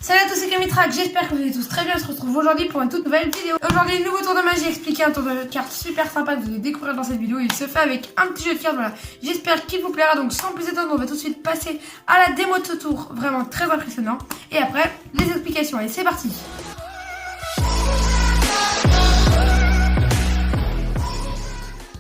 Salut à tous, c'est Kamitrack, j'espère que vous allez tous très bien. On se retrouve aujourd'hui pour une toute nouvelle vidéo. Aujourd'hui, nouveau tour de magie, expliqué un tour de cartes super sympa que vous allez découvrir dans cette vidéo. Il se fait avec un petit jeu de cartes, voilà. J'espère qu'il vous plaira. Donc sans plus attendre, on va tout de suite passer à la démo de ce tour, vraiment très impressionnant. Et après, les explications. Allez, c'est parti.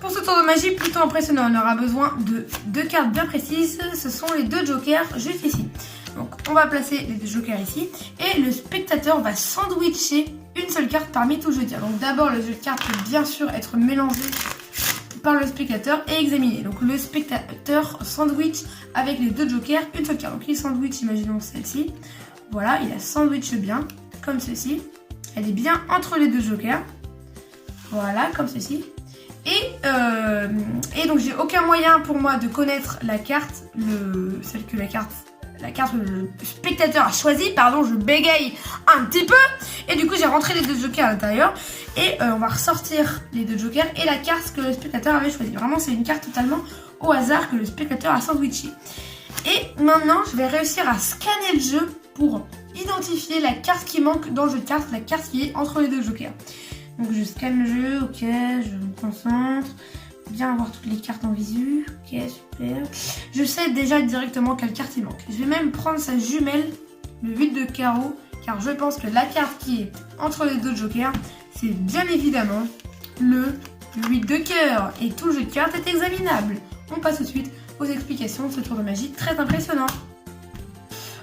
Pour ce tour de magie plutôt impressionnant, on aura besoin de deux cartes bien précises. Ce sont les deux jokers juste ici. Donc on va placer les deux jokers ici et le spectateur va sandwicher une seule carte parmi tout le jeu de cartes. Donc d'abord le jeu de cartes peut bien sûr être mélangé par le spectateur et examiné. Donc le spectateur sandwich avec les deux jokers une seule carte. Donc il sandwich, imaginons celle-ci. Voilà, il la sandwich bien comme ceci. Elle est bien entre les deux jokers. Voilà, comme ceci. Et donc j'ai aucun moyen pour moi de connaître la carte, celle que la carte que le spectateur a choisi, pardon, je bégaye un petit peu. Et du coup j'ai rentré les deux jokers à l'intérieur et on va ressortir les deux jokers et la carte que le spectateur avait choisie. Vraiment c'est une carte totalement au hasard que le spectateur a sandwiché. Et maintenant je vais réussir à scanner le jeu pour identifier la carte qui manque dans le jeu de cartes, la carte qui est entre les deux jokers. Donc je scanne le jeu, ok, je me concentre, bien avoir toutes les cartes en visu, ok, super. Je sais déjà directement quelle carte il manque. Je vais même prendre sa jumelle, le 8 de carreau, car je pense que la carte qui est entre les deux jokers, c'est bien évidemment le 8 de cœur. Et tout le jeu de cartes est examinable. On passe tout de suite aux explications de ce tour de magie très impressionnant.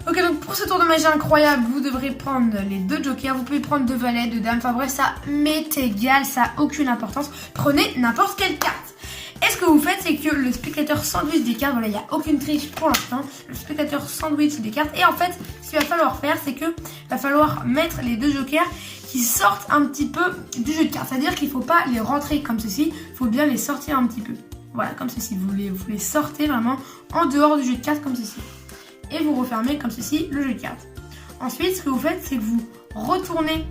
Ok, donc pour ce tour de magie incroyable, vous devrez prendre les deux jokers. Vous pouvez prendre deux valets, deux dames. Enfin bref, ça m'est égal, ça n'a aucune importance. Prenez n'importe quelle carte. Et ce que vous faites, c'est que le spectateur sandwich des cartes. Voilà, il n'y a aucune triche pour l'instant. Le spectateur sandwich des cartes. Et en fait, ce qu'il va falloir faire, c'est que va falloir mettre les deux jokers qui sortent un petit peu du jeu de cartes. C'est-à-dire qu'il ne faut pas les rentrer comme ceci. Il faut bien les sortir un petit peu. Voilà, comme ceci. Vous les sortez vraiment en dehors du jeu de cartes comme ceci. Et vous refermez comme ceci le jeu de cartes. Ensuite, ce que vous faites, c'est que vous retournez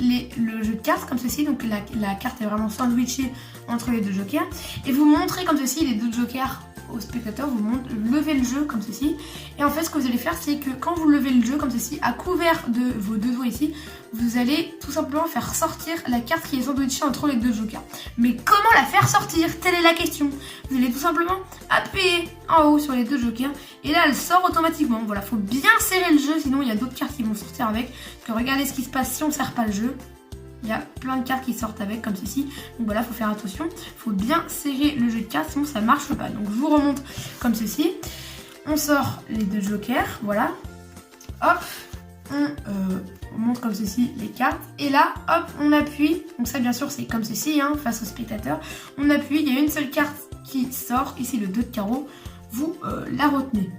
le jeu de cartes comme ceci. Donc la carte est vraiment sandwichée entre les deux jokers. Et vous montrez comme ceci les deux jokers au spectateur. Vous levez le jeu comme ceci. Et en fait, ce que vous allez faire, c'est que quand vous levez le jeu comme ceci, à couvert de vos deux doigts ici, vous allez tout simplement faire sortir la carte qui est sandwichée entre les deux jokers. Mais comment la faire sortir? Telle est la question. Vous allez tout simplement appuyer en haut sur les deux jokers et là elle sort automatiquement. Voilà, faut bien serrer le jeu, sinon il y a d'autres cartes qui vont sortir avec. Parce que regardez ce qui se passe si on ne serre pas le jeu. Il y a plein de cartes qui sortent avec comme ceci. Donc voilà, faut faire attention. Faut bien serrer le jeu de cartes, sinon ça marche pas. Donc je vous remonte comme ceci. On sort les deux jokers, voilà. Hop, on monte comme ceci les cartes. Et là, hop, on appuie. Donc ça, bien sûr, c'est comme ceci, hein, face au spectateur. On appuie, il y a une seule carte qui sort. Ici, le 2 de carreau. Vous la retenez.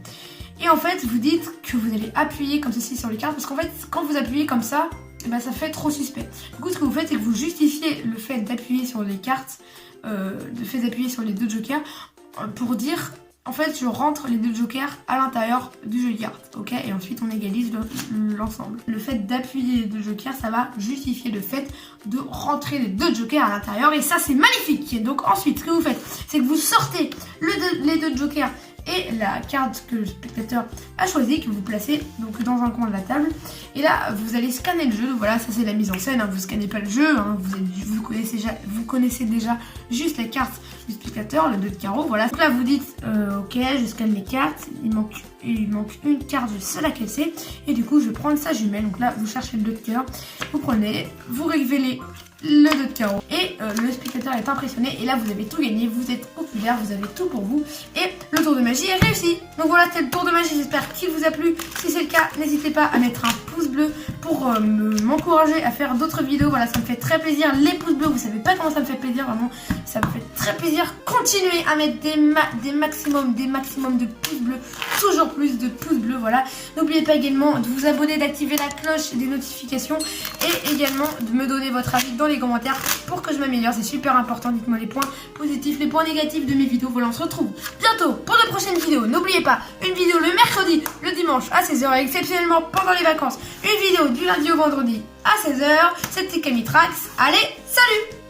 Et en fait, vous dites que vous allez appuyer comme ceci sur les cartes. Parce qu'en fait, quand vous appuyez comme ça, eh ben, ça fait trop suspect. Du coup, ce que vous faites, c'est que vous justifiez le fait d'appuyer sur les cartes, le fait d'appuyer sur les deux jokers, pour dire... En fait, je rentre les deux jokers à l'intérieur du jeu de cartes, ok? Et ensuite, on égalise l'ensemble. Le fait d'appuyer les deux jokers, ça va justifier le fait de rentrer les deux jokers à l'intérieur. Et ça, c'est magnifique! Donc ensuite, ce que vous faites, c'est que vous sortez les deux jokers et la carte que le spectateur a choisie, que vous placez donc dans un coin de la table. Et là, vous allez scanner le jeu. Donc voilà, ça c'est la mise en scène. Hein. Vous scannez pas le jeu. Hein. Vous connaissez déjà juste la carte du spectateur, le 2 de carreau. Voilà. Donc là, vous dites, ok, je scanne les cartes. Il manque une carte, je sais laquelle c'est. Et du coup, je vais prendre sa jumelle. Donc là, vous cherchez le 2 de cœur. Vous prenez, vous révélez le 2 de carreau et le spectateur est impressionné et là vous avez tout gagné, vous êtes populaire, vous avez tout pour vous et le tour de magie est réussi. Donc voilà, c'était le tour de magie, j'espère qu'il vous a plu. Si c'est le cas, n'hésitez pas à mettre un pouce bleu pour m'encourager à faire d'autres vidéos. Voilà, ça me fait très plaisir, les pouces bleus, vous savez pas comment ça me fait plaisir, vraiment ça me fait très plaisir. Continuez à mettre des maximums de pouces bleus, toujours plus de pouces bleus, voilà. N'oubliez pas également de vous abonner, d'activer la cloche des notifications et également de me donner votre avis dans les commentaires pour que je m'améliore, c'est super important. Dites-moi les points positifs, les points négatifs de mes vidéos. Voilà, on se retrouve bientôt pour de prochaines vidéos. N'oubliez pas, une vidéo le mercredi, le dimanche à 16h et exceptionnellement pendant les vacances, une vidéo du lundi au vendredi à 16h. C'était Kamitrack. Allez, salut!